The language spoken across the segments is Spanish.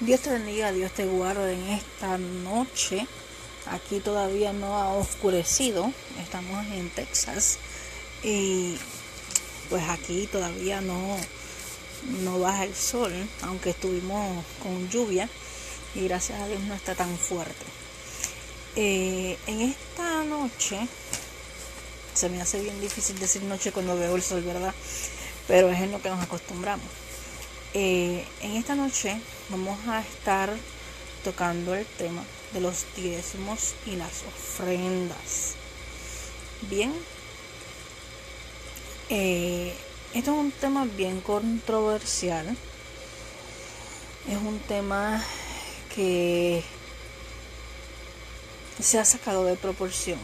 Dios te bendiga, Dios te guarde en esta noche. Aquí todavía no ha oscurecido, estamos en Texas y pues aquí todavía no baja el sol, aunque estuvimos con lluvia y gracias a Dios no está tan fuerte. En esta noche, se me hace bien difícil decir noche cuando veo el sol, ¿verdad? Pero es en lo que nos acostumbramos. En esta noche vamos a estar tocando el tema de los diezmos y las ofrendas. Bien, esto es un tema bien controversial. Es un tema que se ha sacado de proporción.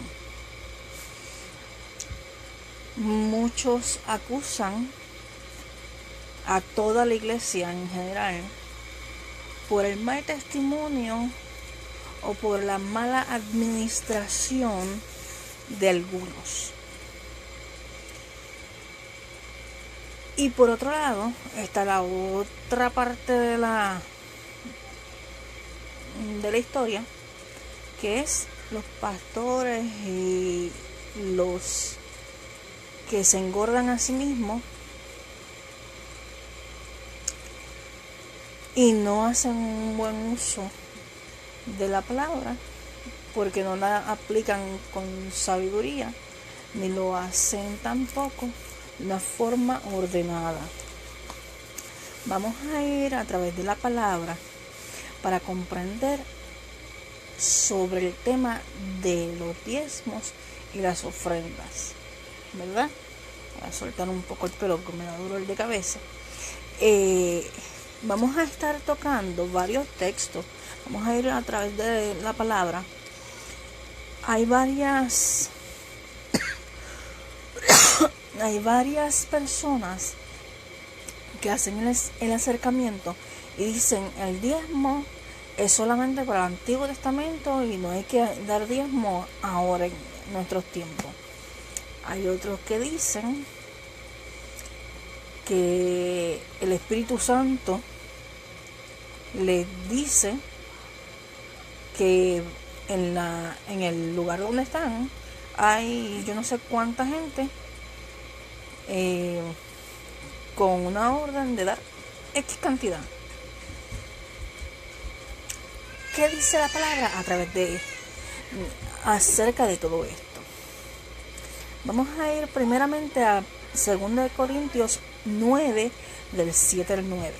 Muchos acusan a toda la iglesia en general por el mal testimonio o por la mala administración de algunos. Y por otro lado está la otra parte de la historia, que es los pastores y los que se engordan a sí mismos y no hacen un buen uso de la palabra porque no la aplican con sabiduría ni lo hacen tampoco de una forma ordenada. Vamos a ir a través de la palabra para comprender sobre el tema de los diezmos y las ofrendas, ¿verdad? Voy a soltar un poco el pelo que me da dolor de cabeza. Vamos a estar tocando varios textos. Vamos a ir a través de la palabra. Hay varias personas que hacen el acercamiento y dicen el diezmo es solamente para el Antiguo Testamento y no hay que dar diezmo ahora en nuestros tiempos. Hay otros que dicen que el Espíritu Santo les dice que en el lugar donde están hay yo no sé cuánta gente con una orden de dar X cantidad. ¿Qué dice la palabra acerca de todo esto? Vamos a ir primeramente a 2 Corintios 9, del 7 al 9.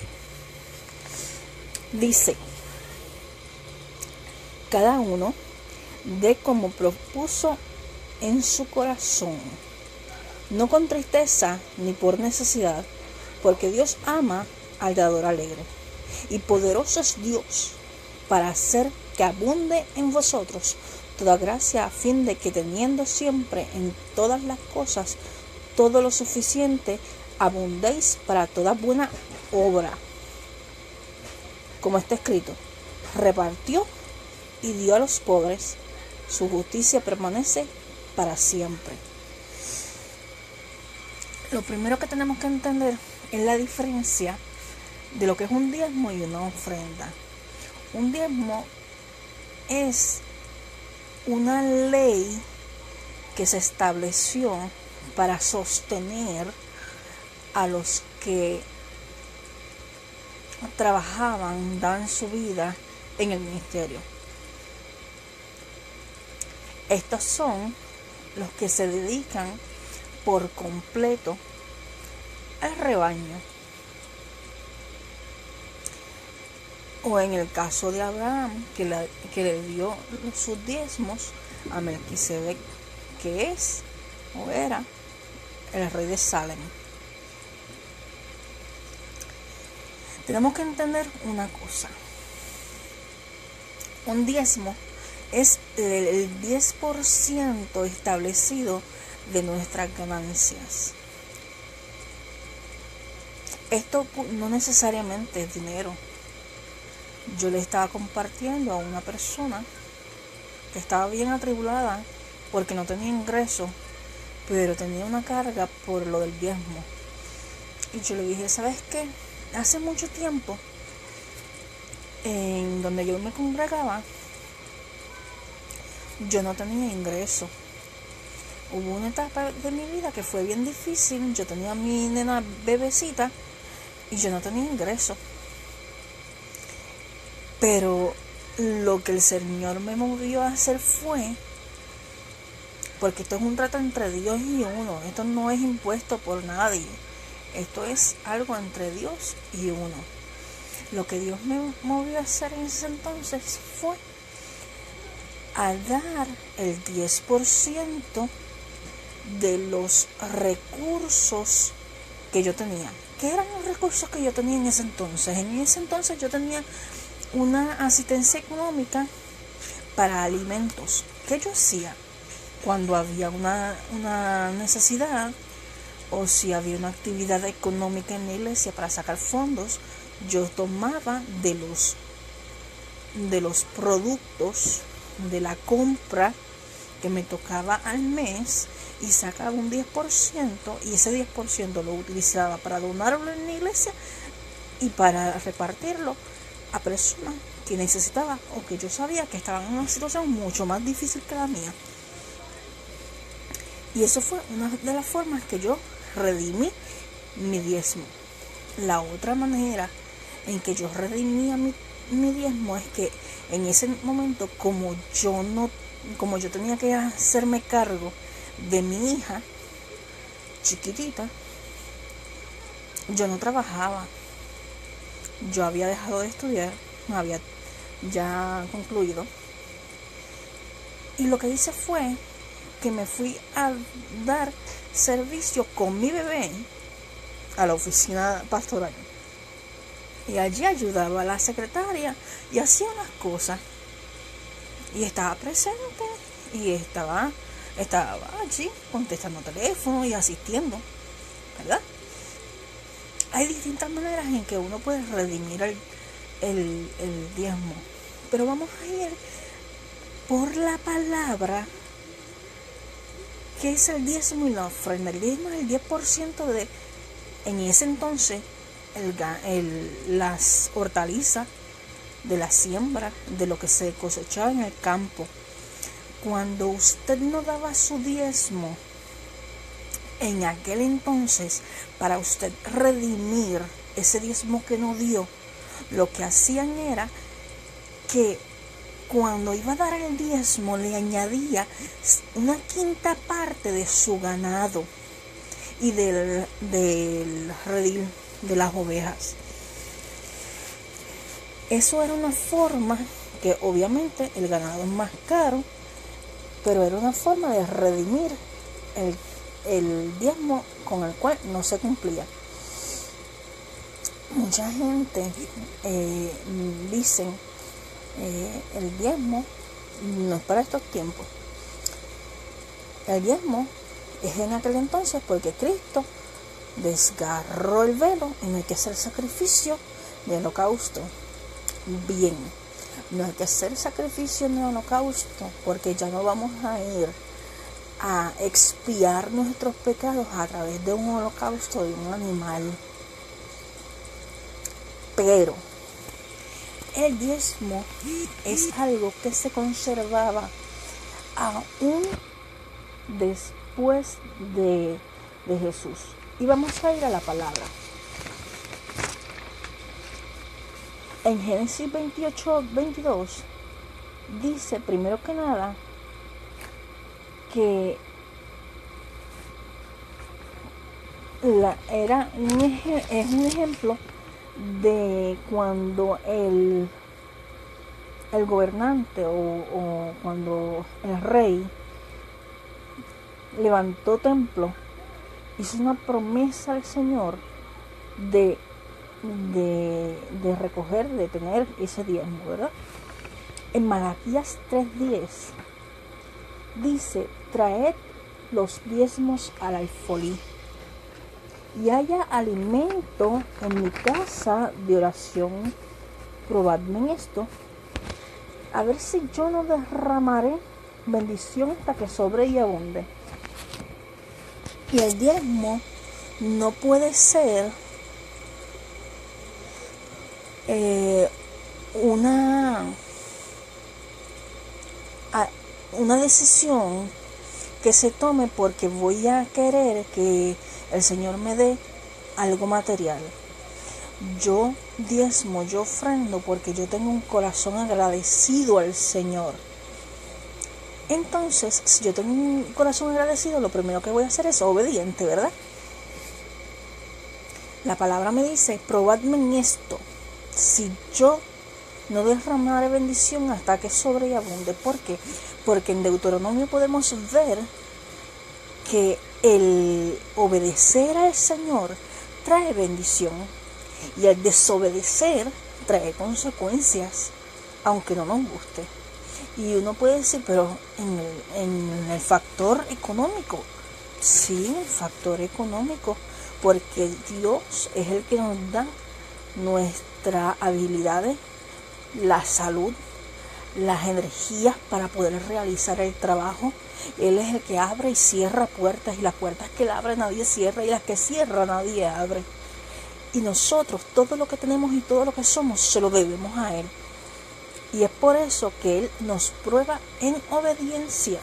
Dice: cada uno dé como propuso en su corazón, no con tristeza ni por necesidad, porque Dios ama al dador alegre. Y poderoso es Dios para hacer que abunde en vosotros toda gracia, a fin de que teniendo siempre en todas las cosas todo lo suficiente, abundéis para toda buena obra. Como está escrito: repartió y dio a los pobres, su justicia permanece para siempre. Lo primero que tenemos que entender es la diferencia de lo que es un diezmo y una ofrenda. Un diezmo es una ley que se estableció para sostener a los que trabajaban, daban su vida en el ministerio. Estos son los que se dedican por completo al rebaño. O en el caso de Abraham, que le dio sus diezmos a Melquisedec, que es o era el rey de Salem. Tenemos que entender una cosa. Un diezmo es el 10% establecido de nuestras ganancias. Esto no necesariamente es dinero. Yo le estaba compartiendo a una persona que estaba bien atribulada porque no tenía ingreso, pero tenía una carga por lo del diezmo. Y yo le dije, ¿sabes qué? Hace mucho tiempo en donde yo me congregaba, yo no tenía ingreso. Hubo una etapa de mi vida que fue bien difícil. Yo tenía a mi nena bebecita y yo no tenía ingreso. Pero lo que el Señor me movió a hacer fue, porque esto es un trato entre Dios y uno, esto no es impuesto por nadie, esto es algo entre Dios y uno. Lo que Dios me movió a hacer en ese entonces fue a dar el 10% de los recursos que yo tenía. ¿Qué eran los recursos que yo tenía en ese entonces? En ese entonces yo tenía una asistencia económica para alimentos. ¿Qué yo hacía? Cuando había una necesidad o si había una actividad económica en la iglesia para sacar fondos, yo tomaba de los productos de la compra que me tocaba al mes y sacaba un 10% y ese 10% lo utilizaba para donarlo en la iglesia y para repartirlo a personas que necesitaban o que yo sabía que estaban en una situación mucho más difícil que la mía. Y eso fue una de las formas que yo redimí mi diezmo. La otra manera en que yo redimía mi diezmo es que en ese momento, como yo tenía que hacerme cargo de mi hija chiquitita, yo no trabajaba. Yo había dejado de estudiar, había ya concluido. Y lo que hice fue que me fui a dar servicio con mi bebé a la oficina pastoral. Y allí ayudaba a la secretaria y hacía unas cosas. Y estaba presente y estaba allí contestando teléfono y asistiendo, ¿verdad? Hay distintas maneras en que uno puede redimir el diezmo. Pero vamos a ir por la palabra, que es el diezmo y la ofrenda. El diezmo es el 10% de, en ese entonces, las hortalizas, de la siembra, de lo que se cosechaba en el campo. Cuando usted no daba su diezmo en aquel entonces, para usted redimir ese diezmo que no dio, lo que hacían era que cuando iba a dar el diezmo le añadía una quinta parte de su ganado y del redil de las ovejas. Eso era una forma que obviamente el ganado es más caro, pero era una forma de redimir el diezmo con el cual no se cumplía. Mucha gente dicen el diezmo no es para estos tiempos. El diezmo es en aquel entonces porque Cristo desgarró el velo y no hay que hacer sacrificio de holocausto. Bien, no hay que hacer sacrificio de holocausto porque ya no vamos a ir a expiar nuestros pecados a través de un holocausto de un animal. Pero el diezmo es algo que se conservaba aún después de Jesús. Y vamos a ir a la palabra. En Génesis 28:22 dice, primero que nada, que es un ejemplo de cuando el gobernante o cuando el rey levantó templo, hizo una promesa al Señor de recoger, de tener ese diezmo, ¿verdad? En Malaquías 3:10 dice, traed los diezmos al alfolí y haya alimento en mi casa de oración. Probadme en esto, a ver si yo no derramaré bendición hasta que sobre y abunde. Y el diezmo no puede ser una decisión que se tome porque voy a querer que el Señor me dé algo material. Yo diezmo, yo ofrendo porque yo tengo un corazón agradecido al Señor. Entonces, si yo tengo un corazón agradecido, lo primero que voy a hacer es obediente, ¿verdad? La palabra me dice, probadme en esto, si yo no derramaré bendición hasta que sobre y abunde. ¿Por qué? Porque en Deuteronomio podemos ver que el obedecer al Señor trae bendición y el desobedecer trae consecuencias, aunque no nos guste. Y uno puede decir, pero en el factor económico, sí, el factor económico, porque Dios es el que nos da nuestras habilidades, la salud, las energías para poder realizar el trabajo. Él es el que abre y cierra puertas, y las puertas que él abre nadie cierra, y las que cierra nadie abre. Y nosotros, todo lo que tenemos y todo lo que somos, se lo debemos a Él. Y es por eso que Él nos prueba en obediencia.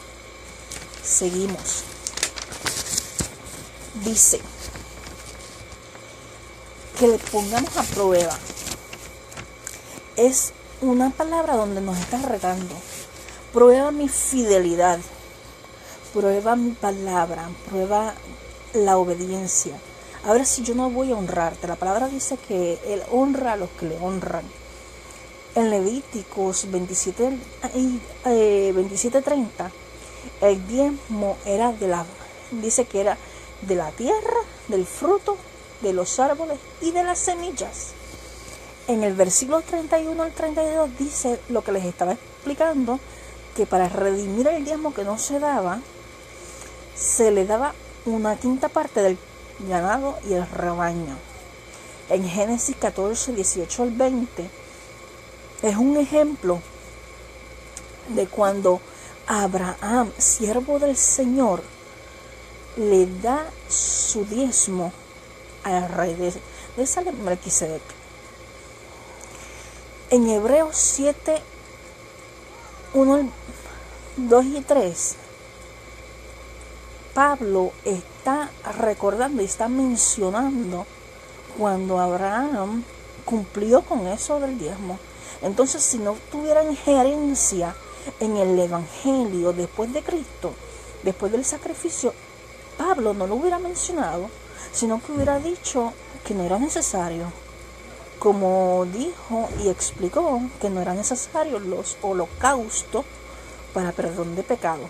Seguimos. Dice que le pongamos a prueba. Es una palabra donde nos está retando. Prueba mi fidelidad, prueba mi palabra, prueba la obediencia. A ver si yo no voy a honrarte. La palabra dice que Él honra a los que le honran. En Levíticos 27:30, el diezmo era dice que era de la tierra, del fruto, de los árboles y de las semillas. En el versículo 31 al 32 dice lo que les estaba explicando, que para redimir el diezmo que no se daba, se le daba una quinta parte del ganado y el rebaño. En Génesis 14, 18 al 20 es un ejemplo de cuando Abraham, siervo del Señor, le da su diezmo al rey de Salem, Melquisedec. En Hebreos 7, 1, 2 y 3, Pablo está recordando y está mencionando cuando Abraham cumplió con eso del diezmo. Entonces, si no tuviera injerencia en el Evangelio después de Cristo, después del sacrificio, Pablo no lo hubiera mencionado, sino que hubiera dicho que no era necesario. Como dijo y explicó que no eran necesarios los holocaustos para perdón de pecado.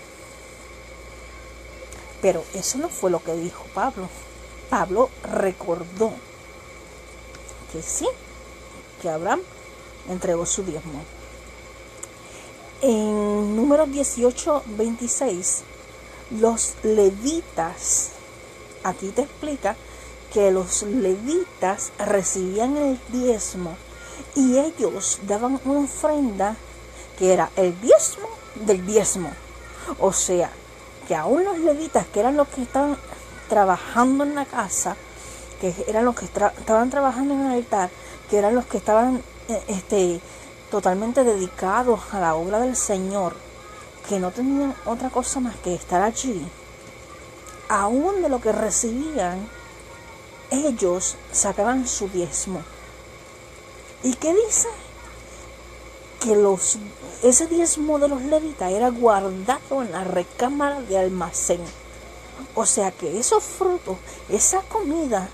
Pero eso no fue lo que dijo Pablo. Pablo recordó que sí, que Abraham entregó su diezmo. En Números 18, 26, los levitas, aquí te explica que los levitas recibían el diezmo y ellos daban una ofrenda que era el diezmo del diezmo. O sea, que aún los levitas, que eran los que estaban trabajando en la casa, que eran los que estaban trabajando en el altar, que eran los que estaban totalmente dedicados a la obra del Señor, que no tenían otra cosa más que estar allí, aún de lo que recibían, ellos sacaban su diezmo. ¿Y qué dice? Que ese diezmo de los levitas era guardado en la recámara de almacén. O sea que esos frutos, esa comida,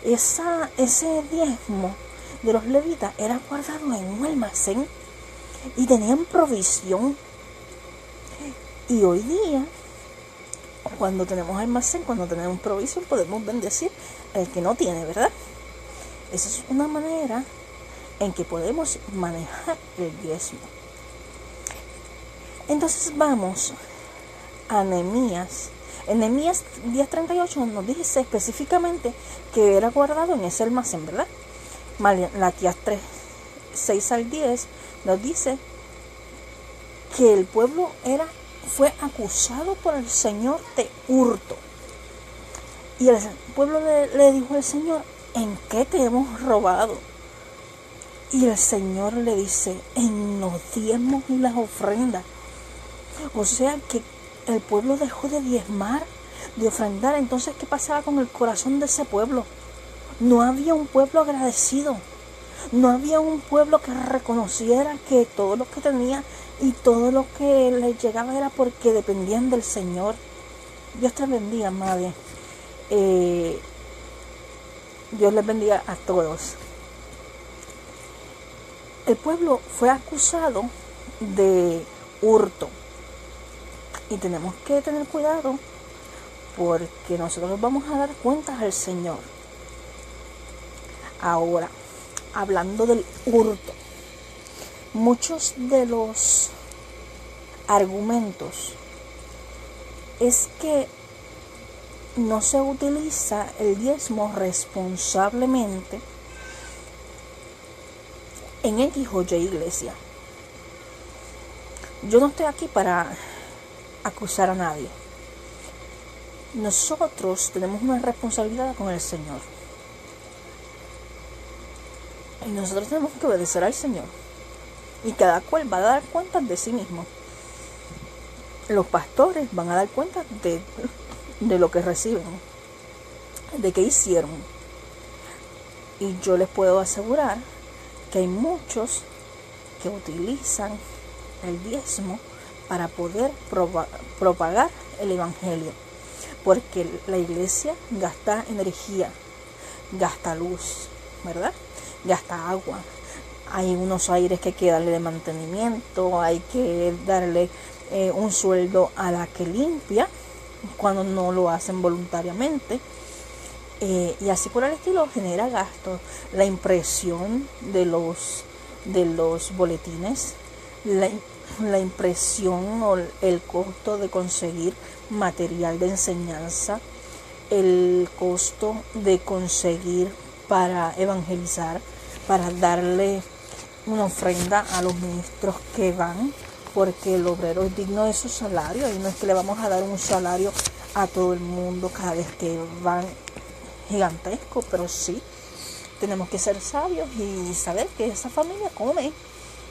ese diezmo de los levitas era guardado en un almacén y tenían provisión. Y hoy día, cuando tenemos almacén, cuando tenemos provisión, podemos bendecir al que no tiene, ¿verdad? Esa es una manera en que podemos manejar el diezmo. Entonces vamos a Nehemías. En Nehemías 10:38 nos dice específicamente que era guardado en ese almacén, ¿verdad? Malaquías 3:6 al 10 nos dice que el pueblo fue acusado por el Señor de hurto. Y el pueblo le dijo al Señor: ¿en qué te hemos robado? Y el Señor le dice, en los diezmos y las ofrendas. O sea que el pueblo dejó de diezmar, de ofrendar. Entonces, ¿qué pasaba con el corazón de ese pueblo? No había un pueblo agradecido. No había un pueblo que reconociera que todo lo que tenía y todo lo que les llegaba era porque dependían del Señor. Dios te bendiga, madre. Dios les bendiga a todos. El pueblo fue acusado de hurto. Y tenemos que tener cuidado porque nosotros vamos a dar cuentas al Señor. Ahora, hablando del hurto, muchos de los argumentos es que no se utiliza el diezmo responsablemente en X o Y iglesia. Yo no estoy aquí para acusar a nadie. Nosotros tenemos una responsabilidad con el Señor. Y nosotros tenemos que obedecer al Señor. Y cada cual va a dar cuentas de sí mismo. Los pastores van a dar cuentas de lo que reciben, de qué hicieron. Y yo les puedo asegurar que hay muchos que utilizan el diezmo para poder propagar el evangelio. Porque la iglesia gasta energía, gasta luz, ¿verdad? Gasta agua. Hay unos aires que hay que darle de mantenimiento, hay que darle un sueldo a la que limpia cuando no lo hacen voluntariamente. Y así por el estilo genera gastos. La impresión de los boletines, la impresión o el costo de conseguir material de enseñanza, el costo de conseguir para evangelizar, para darle una ofrenda a los ministros que van, porque el obrero es digno de su salario y no es que le vamos a dar un salario a todo el mundo cada vez que van gigantesco, pero sí tenemos que ser sabios y saber que esa familia come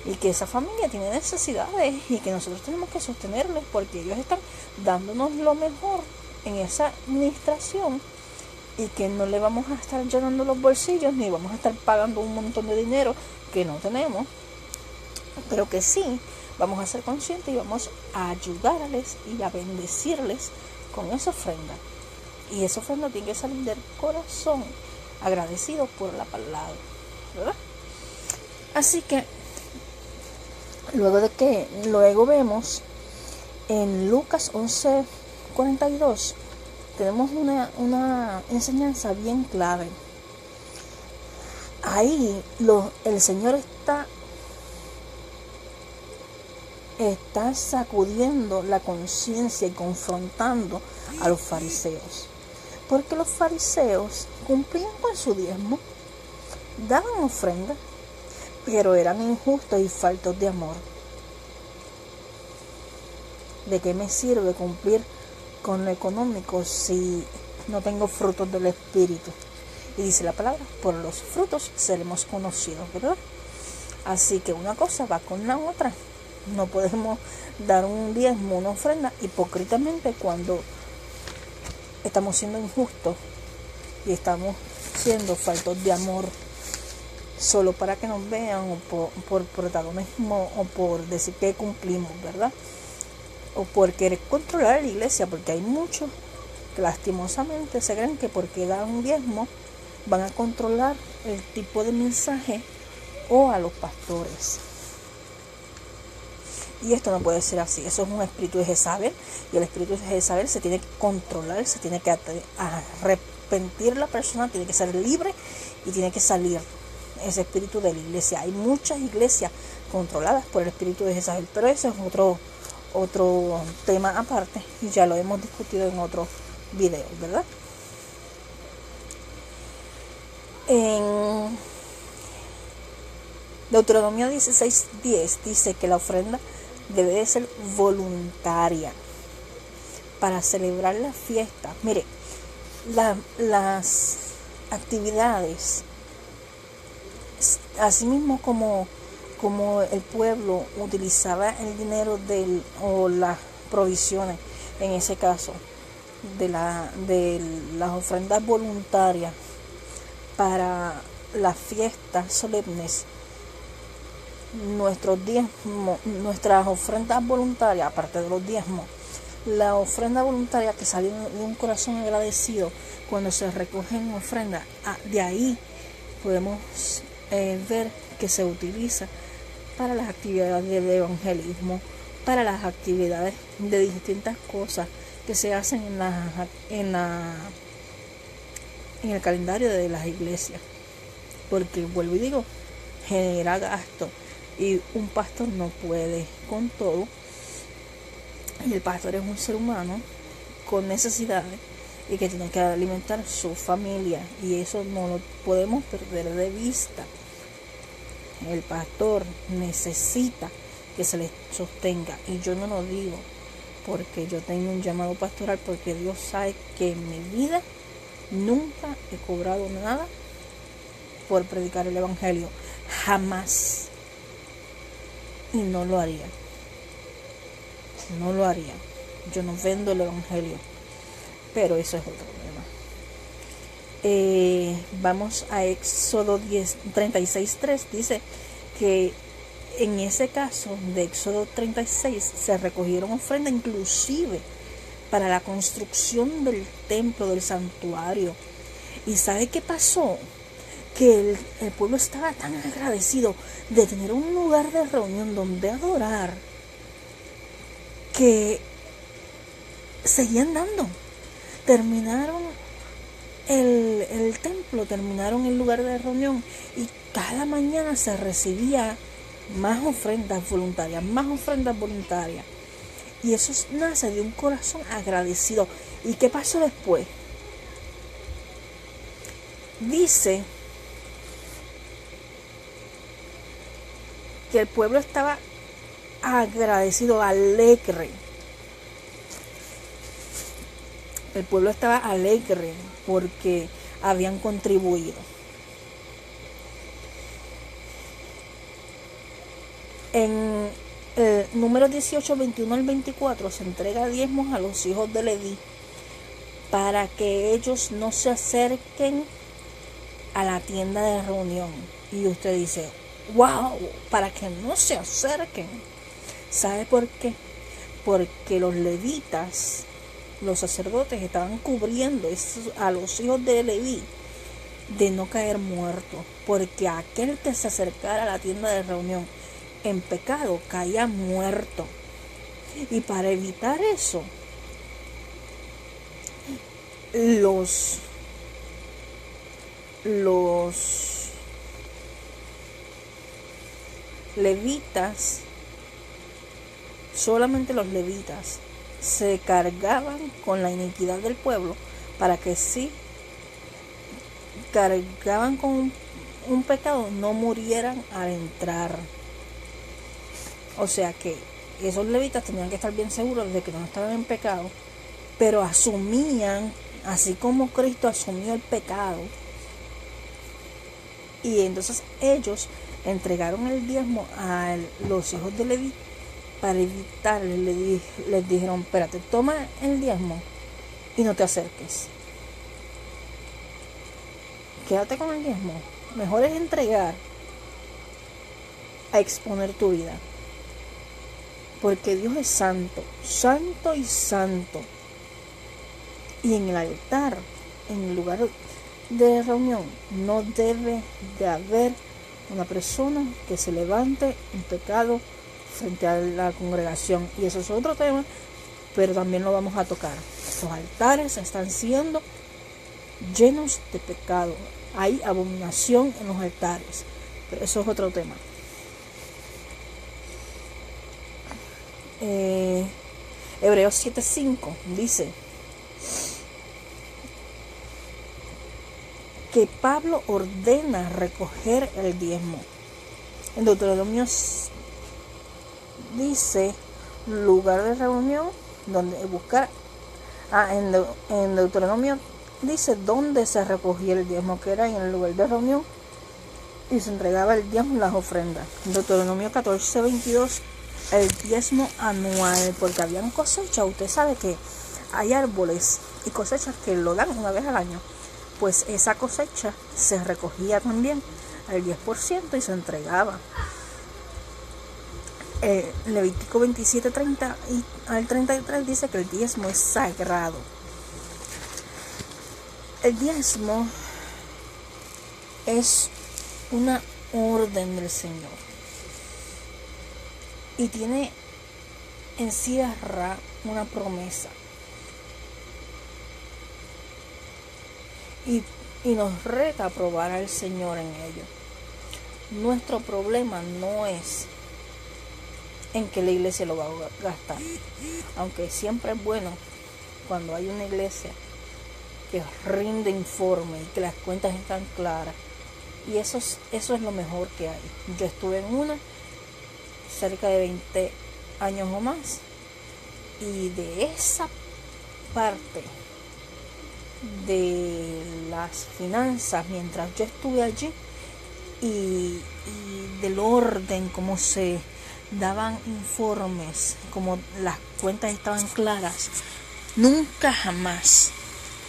y que esa familia tiene necesidades y que nosotros tenemos que sostenerles porque ellos están dándonos lo mejor en esa administración y que no le vamos a estar llenando los bolsillos ni vamos a estar pagando un montón de dinero que no tenemos, pero que sí vamos a ser conscientes y vamos a ayudarles y a bendecirles con esa ofrenda. Y esa ofrenda tiene que salir del corazón agradecido por la palabra, ¿verdad? Así que luego vemos en Lucas 11:42 tenemos una enseñanza bien clave. Ahí el Señor está sacudiendo la conciencia y confrontando a los fariseos. Porque los fariseos cumplían con su diezmo, daban ofrenda, pero eran injustos y faltos de amor. ¿De qué me sirve cumplir con lo económico si no tengo frutos del Espíritu? Y dice la palabra, por los frutos seremos conocidos, ¿verdad? Así que una cosa va con la otra. No podemos dar un diezmo, una ofrenda hipócritamente cuando estamos siendo injustos y estamos siendo faltos de amor solo para que nos vean o por protagonismo o por decir que cumplimos, ¿verdad? O por querer controlar la iglesia, porque hay muchos que lastimosamente se creen que porque dan un diezmo van a controlar el tipo de mensaje o a los pastores. Y esto no puede ser así. Eso es un espíritu de Jezabel. Y el espíritu de Jezabel se tiene que controlar, se tiene que arrepentir la persona, tiene que ser libre y tiene que salir ese espíritu de la iglesia. Hay muchas iglesias controladas por el espíritu de Jezabel, pero ese es otro tema aparte y ya lo hemos discutido en otros videos, ¿verdad? En Deuteronomio 16:10 dice que la ofrenda debe de ser voluntaria para celebrar la fiesta. Mire, las actividades Asimismo como el pueblo utilizaba el dinero o las provisiones, en ese caso, de las ofrendas voluntarias para las fiestas solemnes, nuestras ofrendas voluntarias, aparte de los diezmos, la ofrenda voluntaria que salió de un corazón agradecido cuando se recogen ofrendas, de ahí podemos ver que se utiliza para las actividades del evangelismo, para las actividades de distintas cosas que se hacen en el calendario de las iglesias, porque vuelvo y digo, genera gasto y un pastor no puede con todo, y el pastor es un ser humano con necesidades y que tiene que alimentar su familia, y eso no lo podemos perder de vista. El pastor necesita que se le sostenga, y yo no lo digo porque yo tengo un llamado pastoral, porque Dios sabe que en mi vida nunca he cobrado nada por predicar el evangelio, jamás, y no lo haría. Yo no vendo el evangelio, pero eso es otro tema. Vamos a Éxodo 36:3. Dice que en ese caso de Éxodo 36 se recogieron ofrendas inclusive para la construcción del templo, del santuario. ¿Y sabe qué pasó? Que el pueblo estaba tan agradecido de tener un lugar de reunión donde adorar, que seguían dando. Terminaron el templo, terminaron el lugar de reunión, y cada mañana se recibía más ofrendas voluntarias. Y eso nace de un corazón agradecido. ¿Y qué pasó después? Dice que el pueblo estaba agradecido, alegre. El pueblo estaba alegre porque habían contribuido. En Números 18, 21 al 24 se entrega diezmos a los hijos de Leví para que ellos no se acerquen a la tienda de reunión. Y usted dice, wow, para que no se acerquen. ¿Sabe por qué? Porque los levitas, los sacerdotes, estaban cubriendo a los hijos de Leví de no caer muertos, porque aquel que se acercara a la tienda de reunión en pecado caía muerto. Y para evitar eso, los levitas, solamente los levitas, se cargaban con la iniquidad del pueblo, para que si cargaban con un pecado no murieran al entrar. O sea que esos levitas tenían que estar bien seguros de que no estaban en pecado, pero asumían, así como Cristo asumió el pecado, y entonces ellos entregaron el diezmo a los hijos de Leví para evitar. Les dijeron, espérate, toma el diezmo y no te acerques, quédate con el diezmo. Mejor es entregar a exponer tu vida, porque Dios es santo, santo y santo. Y en el altar, en el lugar de reunión, no debe de haber una persona que se levante en pecado frente a la congregación. Y eso es otro tema, pero también lo vamos a tocar. Los altares están siendo llenos de pecado. Hay abominación en los altares, pero eso es otro tema. Hebreos 7:5 dice que Pablo ordena recoger el diezmo. En Deuteronomio dice lugar de reunión donde buscar. En Deuteronomio dice dónde se recogía el diezmo, que era en el lugar de reunión, y se entregaba el diezmo y las ofrendas. Deuteronomio 14:22, el diezmo anual, porque habían cosechas. Usted sabe que hay árboles y cosechas que lo dan una vez al año. Pues esa cosecha se recogía también al 10% y se entregaba. Levítico 27:30 y al 33 dice que el diezmo es sagrado. El diezmo es una orden del Señor y tiene encierra una promesa y nos reta a probar al Señor en ello. Nuestro problema no es en que la iglesia lo va a gastar, aunque siempre es bueno cuando hay una iglesia que rinde informe y que las cuentas están claras, y eso es lo mejor que hay. Yo estuve en una cerca de 20 años o más, y de esa parte de las finanzas, mientras yo estuve allí, y del orden, como se daban informes, como las cuentas estaban claras, nunca jamás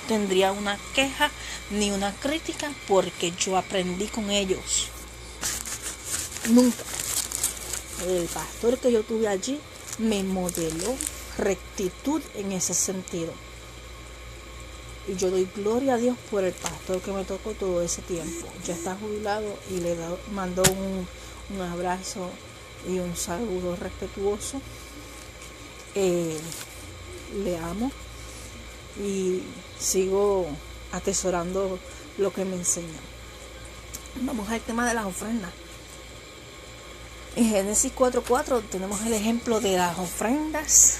tendría una queja ni una crítica, porque yo aprendí con ellos. Nunca. El pastor que yo tuve allí me modeló rectitud en ese sentido, y yo doy gloria a Dios por el pastor que me tocó todo ese tiempo. Ya está jubilado y le mandó un abrazo y un saludo respetuoso. Le amo y sigo atesorando lo que me enseña. Vamos al tema de las ofrendas. En Génesis 4:4 tenemos el ejemplo de las ofrendas.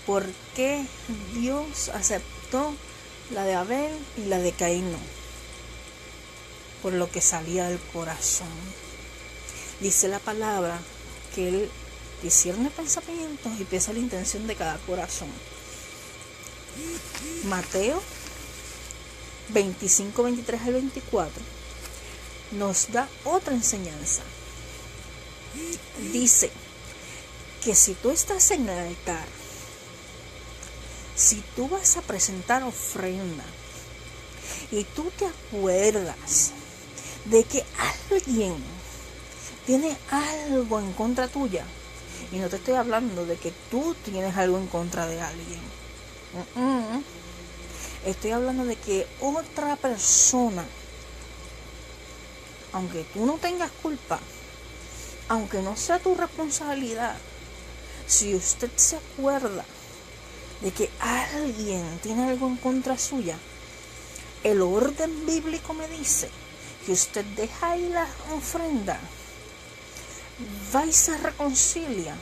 ¿Por qué Dios aceptó la de Abel y la de Caín no? Por lo que salía del corazón. Dice la palabra que Él discierne pensamientos y pesa la intención de cada corazón. Mateo 25:23 al 24 nos da otra enseñanza. Dice que si tú estás en el altar, si tú vas a presentar ofrenda y tú te acuerdas de que alguien tiene algo en contra tuya, y no te estoy hablando de que tú tienes algo en contra de alguien, estoy hablando de que otra persona, aunque tú no tengas culpa, aunque no sea tu responsabilidad, si usted se acuerda de que alguien tiene algo en contra suya, el orden bíblico me dice que usted deja ahí la ofrenda, va y se reconcilia,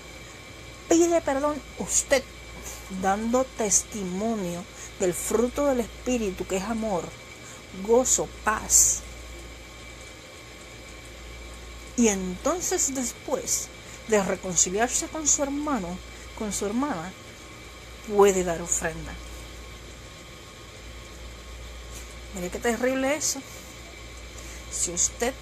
pide perdón, usted dando testimonio del fruto del Espíritu, que es amor, gozo, paz. Y entonces, después de reconciliarse con su hermano, con su hermana, puede dar ofrenda. Mire qué terrible eso. Si usted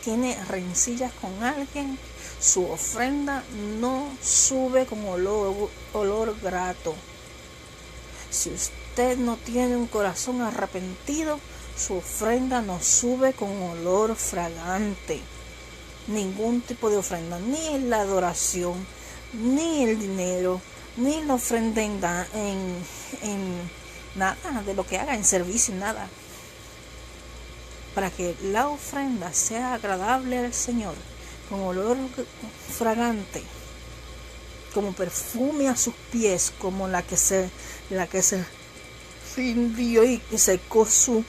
tiene rencillas con alguien, su ofrenda no sube con olor grato. Si usted no tiene un corazón arrepentido, su ofrenda no sube con olor fragante. Ningún tipo de ofrenda, ni la adoración, ni el dinero, ni la ofrenda en nada de lo que haga, en servicio, nada. Para que la ofrenda sea agradable al Señor, con olor fragante, como perfume a sus pies, como la que se rindió y secó sus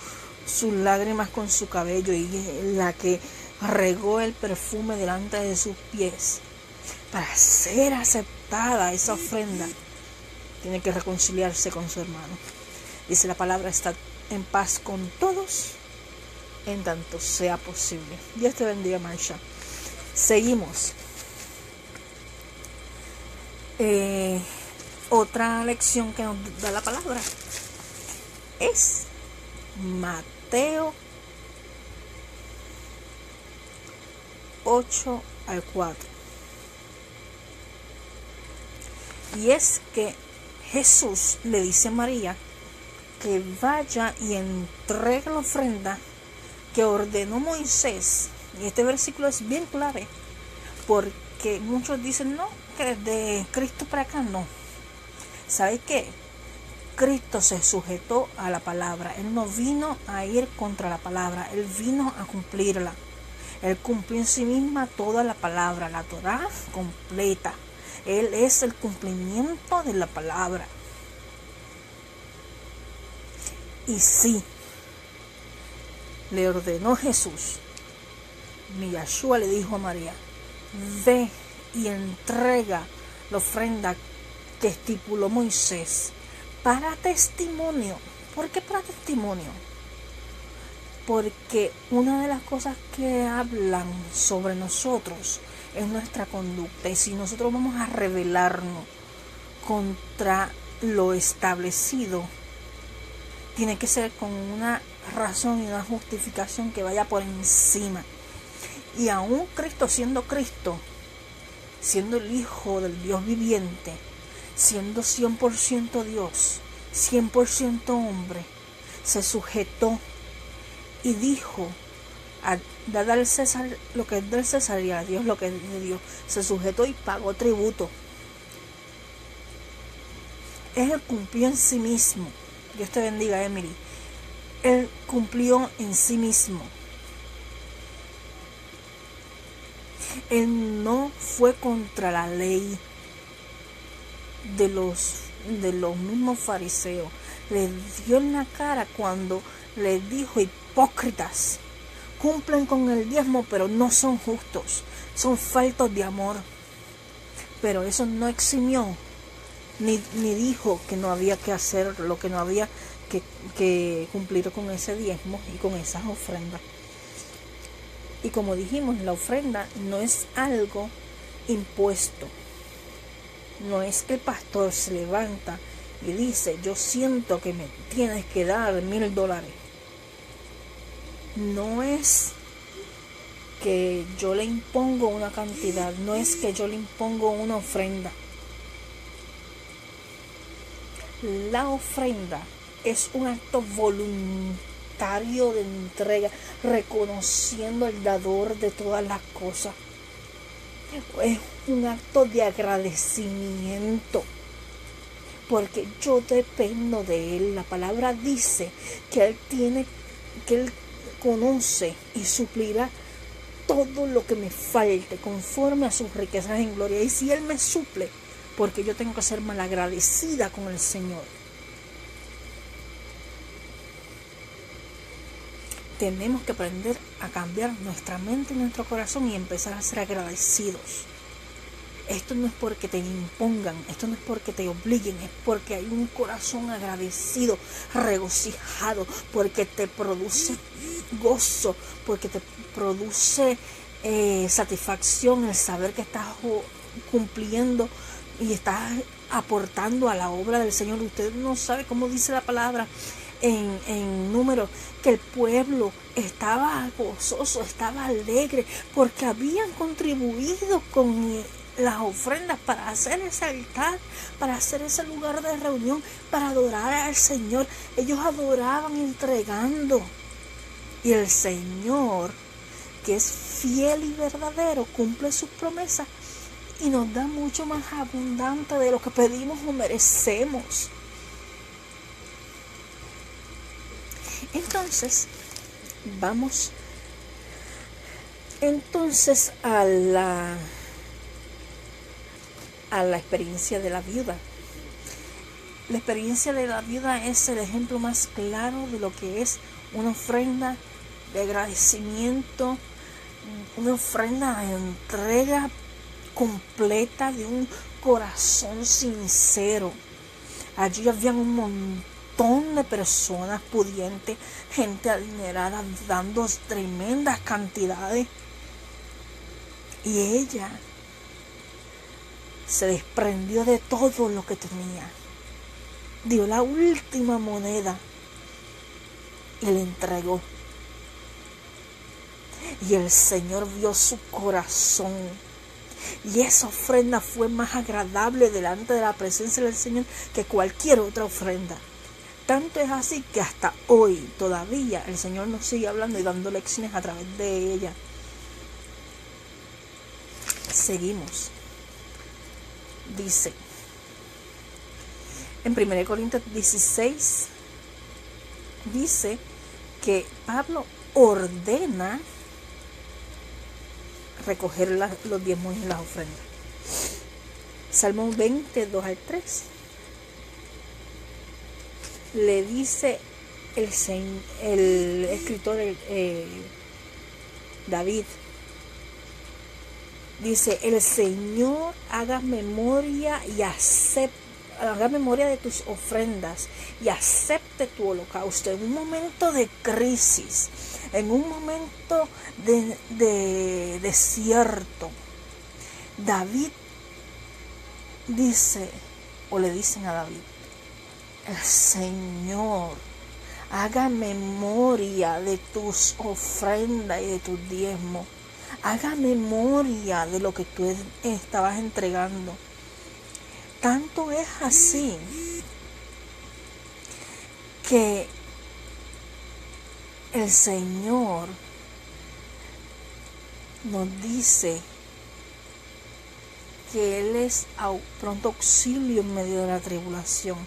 lágrimas con su cabello, y la que regó el perfume delante de sus pies. Para ser aceptada esa ofrenda, tiene que reconciliarse con su hermano. Dice la palabra: está en paz con todos, en tanto sea posible. Dios te bendiga, Marsha. Seguimos. Otra lección que nos da la palabra es Mateo 8 al 4. Y es que Jesús le dice a María que vaya y entregue la ofrenda que ordenó Moisés. Y este versículo es bien clave, porque muchos dicen no, que de Cristo para acá no. ¿Sabe qué? Cristo se sujetó a la palabra. Él no vino a ir contra la palabra, Él vino a cumplirla. Él cumplió en sí misma toda la palabra, la Torá completa. Él es el cumplimiento de la palabra. Y sí, le ordenó Jesús. Yahshua le dijo a María: ve y entrega la ofrenda que estipuló Moisés para testimonio. ¿Por qué para testimonio? Porque una de las cosas que hablan sobre nosotros es nuestra conducta. Y si nosotros vamos a rebelarnos contra lo establecido, tiene que ser con una razón y una justificación que vaya por encima. Y aún Cristo, siendo el Hijo del Dios viviente, siendo 100% Dios, 100% hombre, se sujetó y dijo: dad al César lo que es del César y a Dios lo que es de Dios. Se sujetó y pagó tributo. Él cumplió en sí mismo. Dios te bendiga, Emily. Él cumplió en sí mismo. Él no fue contra la ley de los mismos fariseos. Les dio en la cara cuando les dijo: hipócritas, cumplen con el diezmo pero no son justos, son faltos de amor. Pero eso no eximió ni dijo que no había que hacer lo que no había que cumplir con ese diezmo y con esas ofrendas. Y como dijimos, la ofrenda no es algo impuesto. No es que el pastor se levanta y dice: yo siento que me tienes que dar $1,000. No es que yo le impongo una cantidad, no es que yo le impongo una ofrenda. La ofrenda es un acto voluntario de entrega, reconociendo al dador de todas las cosas. Es un acto de agradecimiento, porque yo dependo de Él. La palabra dice que Él conoce y suplirá todo lo que me falte conforme a sus riquezas en gloria. Y si Él me suple, porque yo tengo que ser malagradecida con el Señor. Tenemos que aprender a cambiar nuestra mente y nuestro corazón y empezar a ser agradecidos. Esto no es porque te impongan, esto no es porque te obliguen, es porque hay un corazón agradecido, regocijado, porque te produce gozo, porque te produce satisfacción el saber que estás cumpliendo y estás aportando a la obra del Señor. Usted no sabe cómo dice la palabra en Números, que el pueblo estaba gozoso, estaba alegre, porque habían contribuido con las ofrendas para hacer ese altar, para hacer ese lugar de reunión, para adorar al Señor. Ellos adoraban entregando. Y el Señor, que es fiel y verdadero, cumple sus promesas y nos da mucho más abundante de lo que pedimos o merecemos. Entonces, vamos a la experiencia de la viuda. La experiencia de la viuda es el ejemplo más claro de lo que es una ofrenda de agradecimiento, una ofrenda de entrega completa de un corazón sincero. Allí había un montón de personas pudientes, gente adinerada, dando tremendas cantidades, y ella se desprendió de todo lo que tenía, dio la última moneda y le entregó. Y el Señor vio su corazón. Y esa ofrenda fue más agradable delante de la presencia del Señor que cualquier otra ofrenda. Tanto es así que hasta hoy todavía el Señor nos sigue hablando y dando lecciones a través de ella. Seguimos. Dice en 1 Corintios 16, dice que Pablo ordena recoger los diezmos y las ofrendas. Salmo 20, 2 al 3. Le dice el escritor David, dice: el Señor haga memoria de tus ofrendas y acepte tu holocausto. En un momento de crisis, en un momento de desierto, David dice, o le dicen a David: el Señor haga memoria de tus ofrendas y de tus diezmos. Haga memoria de lo que tú estabas entregando. Tanto es así que el Señor nos dice que Él es pronto auxilio en medio de la tribulación.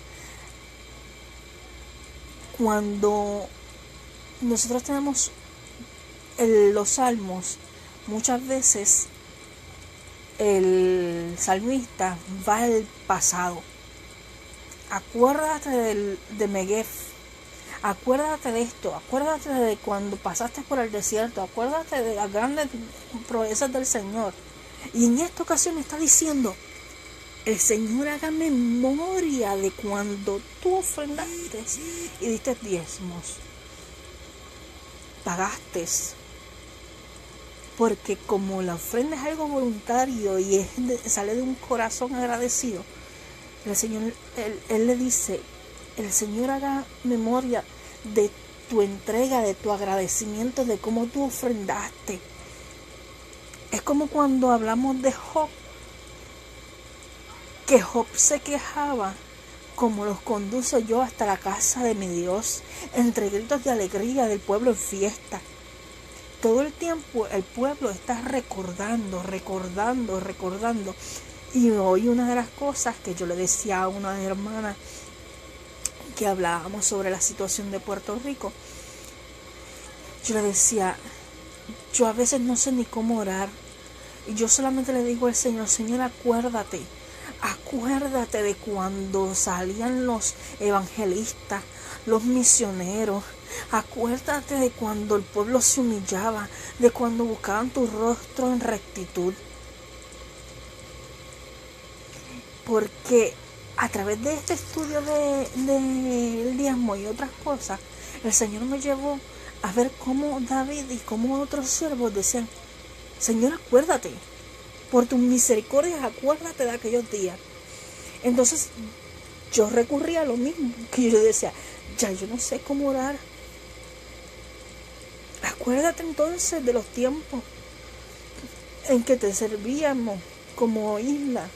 Cuando nosotros tenemos los salmos, muchas veces el salmista va al pasado. Acuérdate de Negev, acuérdate de esto, acuérdate de cuando pasaste por el desierto, acuérdate de las grandes proezas del Señor. Y en esta ocasión está diciendo: el Señor haga memoria de cuando tú ofrendaste y diste diezmos, pagaste. Porque como la ofrenda es algo voluntario y sale de un corazón agradecido, el Señor, Él le dice: el Señor haga memoria de tu entrega, de tu agradecimiento, de cómo tú ofrendaste. Es como cuando hablamos de Job, que Job se quejaba: como los conduzco yo hasta la casa de mi Dios, entre gritos de alegría del pueblo en fiesta. Todo el tiempo el pueblo está recordando. Y hoy una de las cosas que yo le decía a una hermana que hablábamos sobre la situación de Puerto Rico, yo le decía: yo a veces no sé ni cómo orar. Y yo solamente le digo al Señor: Señor, acuérdate de cuando salían los evangelistas, los misioneros. Acuérdate de cuando el pueblo se humillaba, de cuando buscaban tu rostro en rectitud. Porque a través de este estudio del diezmo y otras cosas, el Señor me llevó a ver cómo David y cómo otros siervos decían: Señor, acuérdate, por tus misericordias, acuérdate de aquellos días. Entonces yo recurría a lo mismo, que yo decía: ya yo no sé cómo orar. Acuérdate entonces de los tiempos en que te servíamos como isla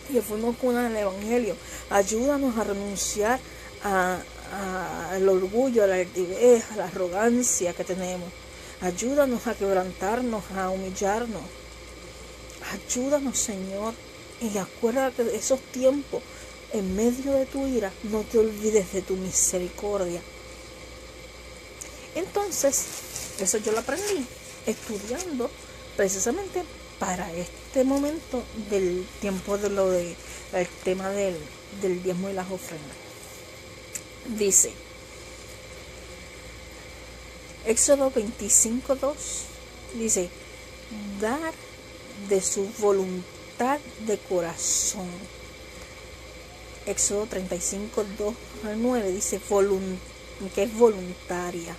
y que fuimos cuna del Evangelio. Ayúdanos a renunciar al orgullo, a la altivez, a la arrogancia que tenemos. Ayúdanos a quebrantarnos, a humillarnos. Ayúdanos, Señor. Y acuérdate de esos tiempos. En medio de tu ira, no te olvides de tu misericordia. Entonces, eso yo lo aprendí estudiando precisamente para este momento del tiempo del tema del diezmo y las ofrendas. Dice Éxodo 25:2, dice: dar de su voluntad de corazón. Éxodo 35:2 al 9 dice que es voluntaria.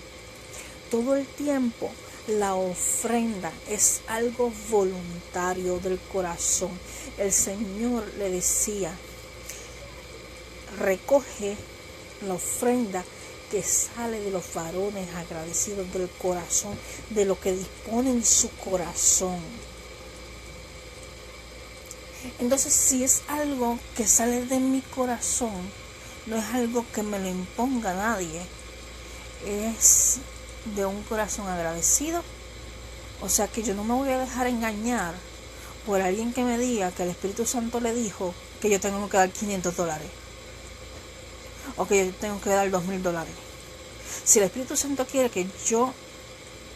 Todo el tiempo la ofrenda es algo voluntario del corazón. El Señor le decía: recoge la ofrenda que sale de los varones agradecidos, del corazón, de lo que dispone en su corazón. Entonces, si es algo que sale de mi corazón, no es algo que me lo imponga nadie, es de un corazón agradecido. O sea que yo no me voy a dejar engañar por alguien que me diga que el Espíritu Santo le dijo que yo tengo que dar $500 o que yo tengo que dar $2,000. Si el Espíritu Santo quiere que yo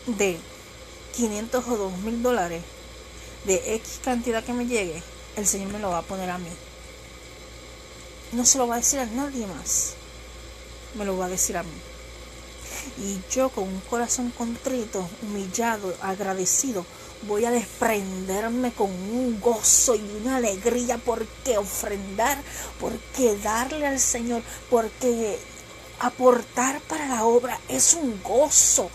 dé 500 o $2,000 de X cantidad que me llegue, el Señor me lo va a poner a mí. No se lo va a decir a nadie más, me lo va a decir a mí. Y yo, con un corazón contrito, humillado, agradecido, voy a desprenderme con un gozo y una alegría, porque ofrendar, porque darle al Señor, porque aportar para la obra es un gozo,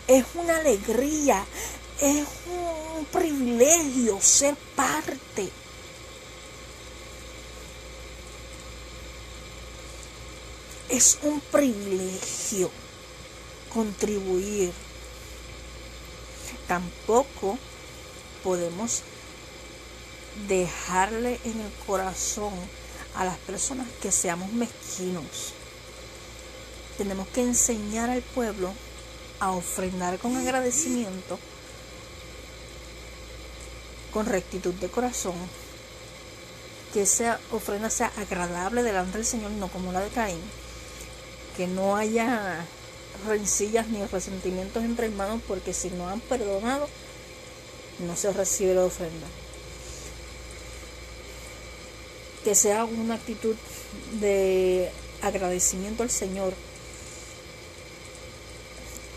es una alegría, es un privilegio ser parte. Es un privilegio contribuir. Tampoco podemos dejarle en el corazón a las personas que seamos mezquinos. Tenemos que enseñar al pueblo a ofrendar con agradecimiento, con rectitud de corazón, que esa ofrenda sea agradable delante del Señor, no como la de Caín, que no haya rencillas ni resentimientos entre hermanos, porque si no han perdonado, no se recibe la ofrenda. Que sea una actitud de agradecimiento al Señor,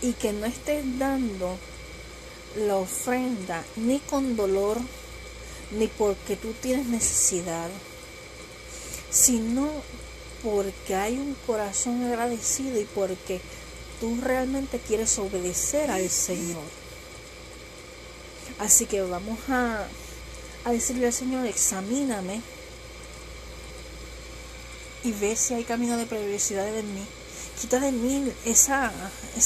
y que no estés dando la ofrenda ni con dolor, ni porque tú tienes necesidad, sino porque hay un corazón agradecido y porque tú realmente quieres obedecer al Señor. Así que vamos a decirle al Señor: examíname y ve si hay camino de perversidad en mí. Quita de mí esa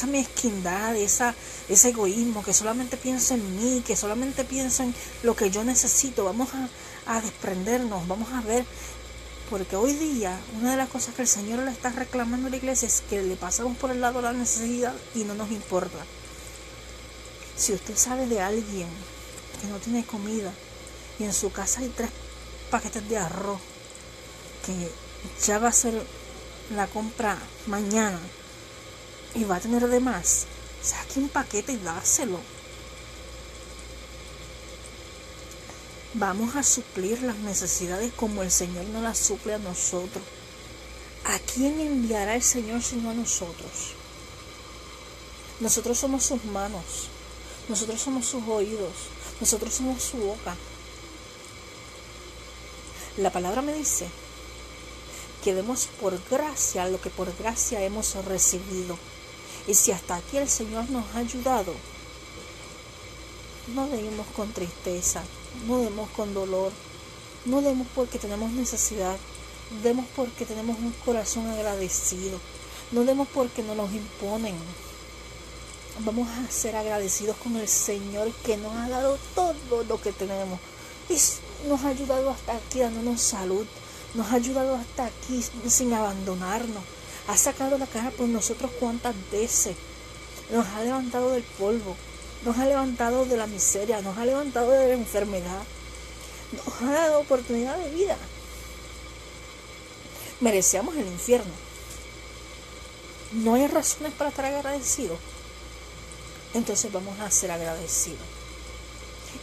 mezquindad, ese egoísmo, que solamente pienso en mí, que solamente pienso en lo que yo necesito. Vamos a desprendernos, vamos a ver. Porque hoy día, una de las cosas que el Señor le está reclamando a la iglesia es que le pasamos por el lado de la necesidad y no nos importa. Si usted sabe de alguien que no tiene comida y en su casa hay 3 paquetes de arroz, que ya va a ser la compra mañana y va a tener de más, saque un paquete y dáselo. Vamos a suplir las necesidades como el Señor nos las suple a nosotros. ¿A quién enviará el Señor sino a nosotros? Nosotros somos sus manos, nosotros somos sus oídos, nosotros somos su boca. La palabra me dice que demos por gracia lo que por gracia hemos recibido. Y si hasta aquí el Señor nos ha ayudado, no demos con tristeza, no demos con dolor, no demos porque tenemos necesidad, demos porque tenemos un corazón agradecido, no demos porque nos los imponen. Vamos a ser agradecidos con el Señor, que nos ha dado todo lo que tenemos y nos ha ayudado hasta aquí dándonos salud, nos ha ayudado hasta aquí sin abandonarnos, ha sacado la cara por nosotros cuántas veces, nos ha levantado del polvo, nos ha levantado de la miseria, nos ha levantado de la enfermedad, nos ha dado oportunidad de vida. Merecíamos el infierno. No hay razones para estar agradecidos. Entonces vamos a ser agradecidos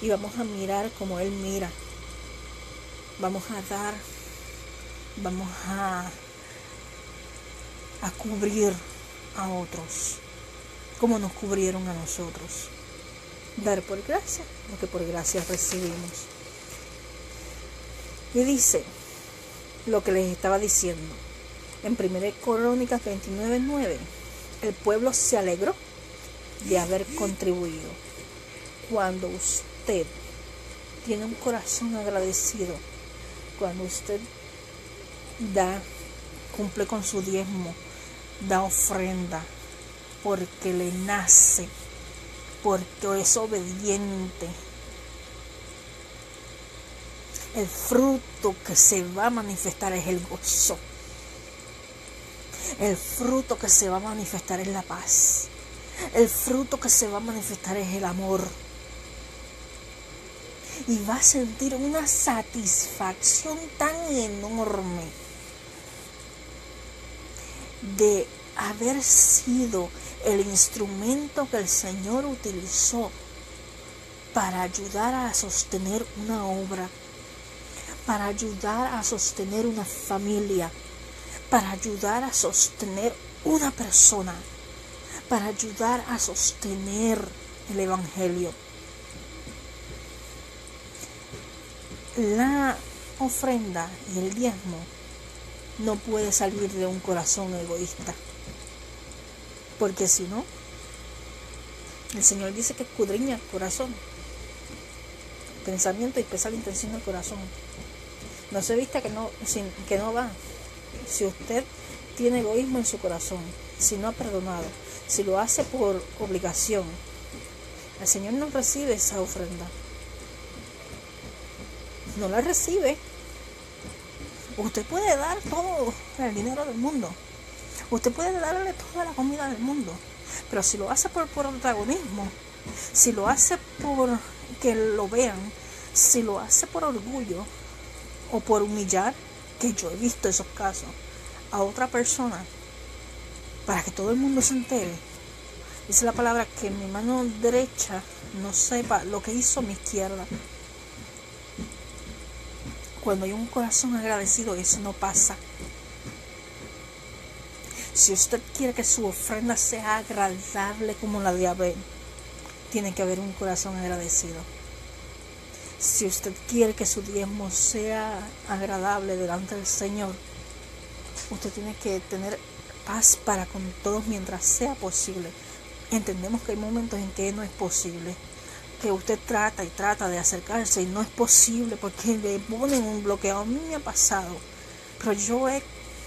y vamos a mirar como Él mira. Vamos a dar, vamos a cubrir a otros como nos cubrieron a nosotros. Dar por gracia lo que por gracia recibimos. Y dice lo que les estaba diciendo en 1 Crónicas 29:9. El pueblo se alegró de haber contribuido. Cuando usted tiene un corazón agradecido, cuando usted da, cumple con su diezmo, da ofrenda porque le nace, porque es obediente. El fruto que se va a manifestar es el gozo. El fruto que se va a manifestar es la paz. El fruto que se va a manifestar es el amor. Y va a sentir una satisfacción tan enorme de haber sido el instrumento que el Señor utilizó para ayudar a sostener una obra, para ayudar a sostener una familia, para ayudar a sostener una persona, para ayudar a sostener el Evangelio. La ofrenda y el diezmo no puede salir de un corazón egoísta, porque si no, el Señor dice que escudriña el corazón, pensamiento y pesa la intención del corazón. No se vista que no va. Si usted tiene egoísmo en su corazón, si no ha perdonado, si lo hace por obligación, el Señor no recibe esa ofrenda. No la recibe. Usted puede dar todo el dinero del mundo. Usted puede darle toda la comida del mundo. Pero si lo hace por protagonismo, si lo hace por que lo vean, si lo hace por orgullo o por humillar, que yo he visto esos casos, a otra persona, para que todo el mundo se entere, dice la palabra que mi mano derecha no sepa lo que hizo mi izquierda. Cuando hay un corazón agradecido, eso no pasa. Si usted quiere que su ofrenda sea agradable como la de Abel, tiene que haber un corazón agradecido. Si usted quiere que su diezmo sea agradable delante del Señor, usted tiene que tener paz para con todos mientras sea posible. Entendemos que hay momentos en que no es posible, que usted trata y trata de acercarse y no es posible porque le ponen un bloqueo. A mí me ha pasado, pero yo he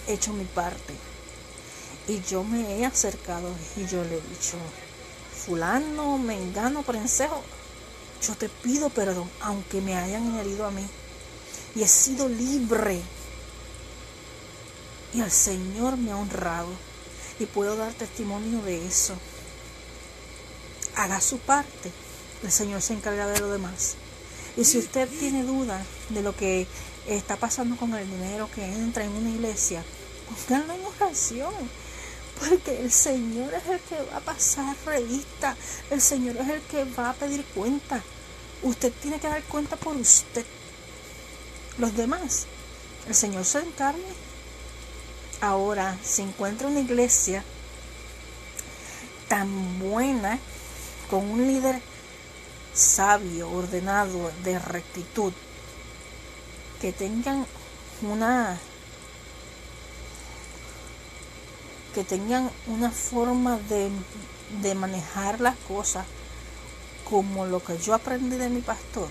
hecho mi parte y yo me he acercado y yo le he dicho: fulano, mengano, prensejo, yo te pido perdón, aunque me hayan herido a mí, y he sido libre y el Señor me ha honrado y puedo dar testimonio de eso. Haga su parte, el Señor se encarga de lo demás. Y si usted tiene duda de lo que está pasando con el dinero que entra en una iglesia, pónganlo en oración, porque el Señor es el que va a pasar revista, el Señor es el que va a pedir cuenta. Usted tiene que dar cuenta por usted. Los demás, el Señor se encarga. Ahora, si encuentra una iglesia tan buena, con un líder sabio, ordenado, de rectitud, que tengan una forma de manejar las cosas como lo que yo aprendí de mi pastor,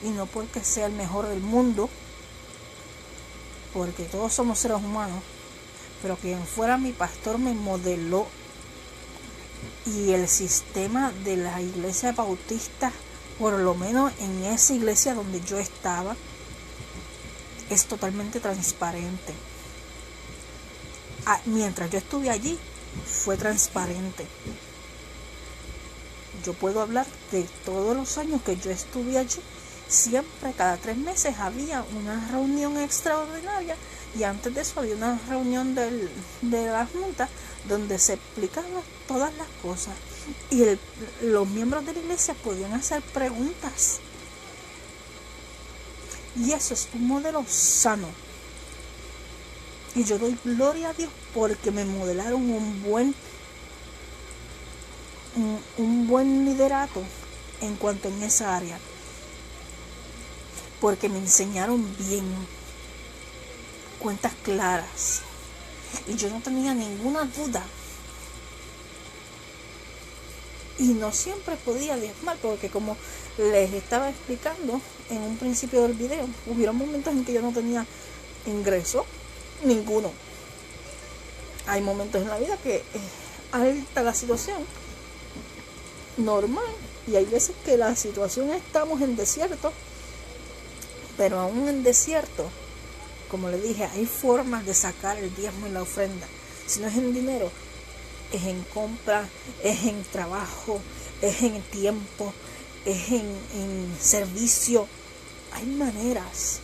y no porque sea el mejor del mundo, porque todos somos seres humanos, pero quien fuera mi pastor me modeló. Y el sistema de la iglesia bautista, por lo menos en esa iglesia donde yo estaba, es totalmente transparente. Mientras yo estuve allí, fue transparente. Yo puedo hablar de todos los años que yo estuve allí. Siempre, cada 3 meses, había una reunión extraordinaria, y antes de eso había una reunión de la junta donde se explicaban todas las cosas, y los miembros de la iglesia podían hacer preguntas. Y eso es un modelo sano, y yo doy gloria a Dios porque me modelaron un buen liderato en cuanto en esa área, porque me enseñaron bien, cuentas claras, y yo no tenía ninguna duda. Y no siempre podía diezmar, porque como les estaba explicando en un principio del video, hubieron momentos en que yo no tenía ingreso ninguno. Hay momentos en la vida que alta la situación normal, y hay veces que la situación estamos en desierto, pero aún en desierto, como le dije, hay formas de sacar el diezmo y la ofrenda. Si no es en dinero, es en compra, es en trabajo, es en tiempo, es en servicio. Hay maneras.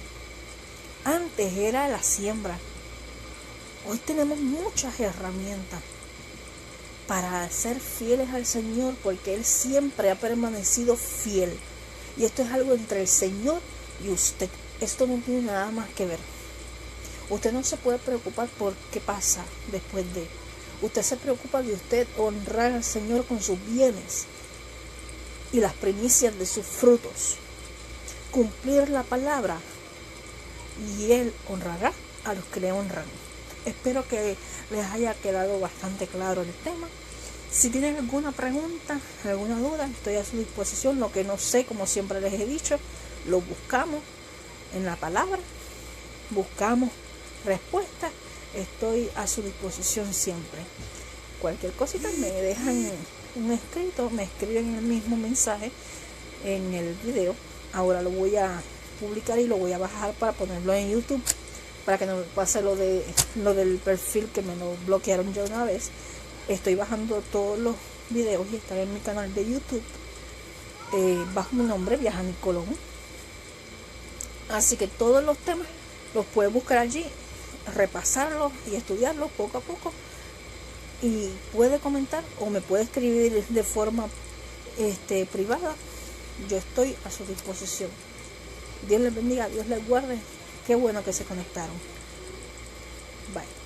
Antes era la siembra. Hoy tenemos muchas herramientas para ser fieles al Señor, porque Él siempre ha permanecido fiel. Y esto es algo entre el Señor y usted. Esto no tiene nada más que ver. Usted no se puede preocupar por qué pasa después de. Usted se preocupa de usted honrar al Señor con sus bienes y las primicias de sus frutos. Cumplir la palabra, y Él honrará a los que le honran. Espero que les haya quedado bastante claro el tema. Si tienen alguna pregunta, alguna duda, estoy a su disposición. Lo que no sé, como siempre les he dicho, lo buscamos en la palabra, buscamos respuestas. Estoy a su disposición siempre. Cualquier cosita me dejan un escrito, me escriben en el mismo mensaje en el video. Ahora lo voy a publicar y lo voy a bajar para ponerlo en YouTube, para que no pase lo del perfil, que me lo bloquearon ya una vez. Estoy bajando todos los videos y están en mi canal de YouTube bajo mi nombre, Viajani Colón. Así que todos los temas los puedes buscar allí, repasarlos y estudiarlos poco a poco, y puede comentar o me puede escribir de forma privada. Yo estoy a su disposición. Dios les bendiga, Dios les guarde. Qué bueno que se conectaron. Bye.